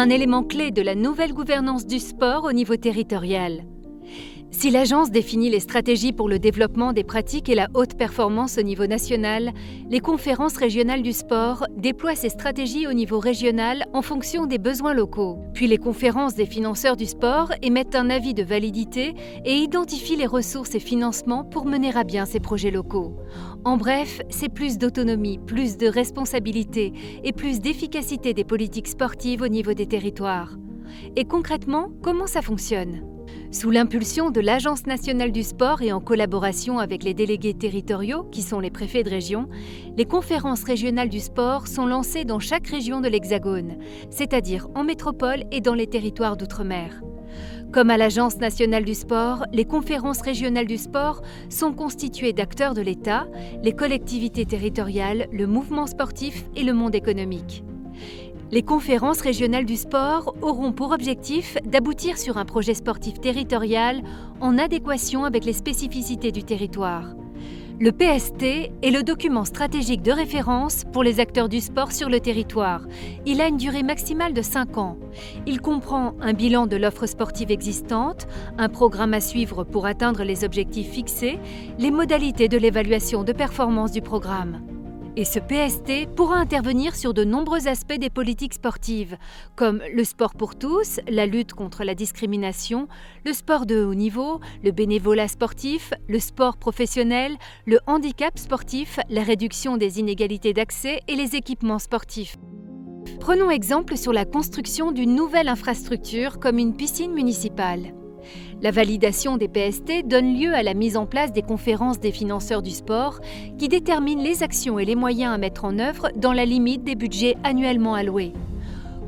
un élément clé de la nouvelle gouvernance du sport au niveau territorial. Si l'agence définit les stratégies pour le développement des pratiques et la haute performance au niveau national, les conférences régionales du sport déploient ces stratégies au niveau régional en fonction des besoins locaux. Puis les conférences des financeurs du sport émettent un avis de validité et identifient les ressources et financements pour mener à bien ces projets locaux. En bref, c'est plus d'autonomie, plus de responsabilité et plus d'efficacité des politiques sportives au niveau des territoires. Et concrètement, comment ça fonctionne ? Sous l'impulsion de l'Agence nationale du sport et en collaboration avec les délégués territoriaux, qui sont les préfets de région, les conférences régionales du sport sont lancées dans chaque région de l'Hexagone, c'est-à-dire en métropole et dans les territoires d'outre-mer. Comme à l'Agence nationale du sport, les conférences régionales du sport sont constituées d'acteurs de l'État, les collectivités territoriales, le mouvement sportif et le monde économique. Les conférences régionales du sport auront pour objectif d'aboutir sur un projet sportif territorial en adéquation avec les spécificités du territoire. Le PST est le document stratégique de référence pour les acteurs du sport sur le territoire. Il a une durée maximale de 5 ans. Il comprend un bilan de l'offre sportive existante, un programme à suivre pour atteindre les objectifs fixés, les modalités de l'évaluation de performance du programme. Et ce PST pourra intervenir sur de nombreux aspects des politiques sportives, comme le sport pour tous, la lutte contre la discrimination, le sport de haut niveau, le bénévolat sportif, le sport professionnel, le handicap sportif, la réduction des inégalités d'accès et les équipements sportifs. Prenons exemple sur la construction d'une nouvelle infrastructure comme une piscine municipale. La validation des PST donne lieu à la mise en place des conférences des financeurs du sport qui déterminent les actions et les moyens à mettre en œuvre dans la limite des budgets annuellement alloués.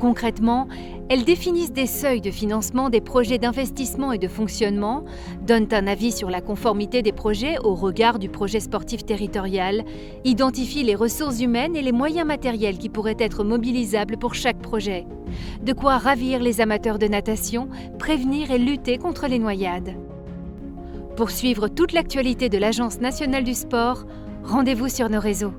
Concrètement, elles définissent des seuils de financement des projets d'investissement et de fonctionnement, donnent un avis sur la conformité des projets au regard du projet sportif territorial, identifient les ressources humaines et les moyens matériels qui pourraient être mobilisables pour chaque projet. De quoi ravir les amateurs de natation, prévenir et lutter contre les noyades. Pour suivre toute l'actualité de l'Agence nationale du sport, rendez-vous sur nos réseaux.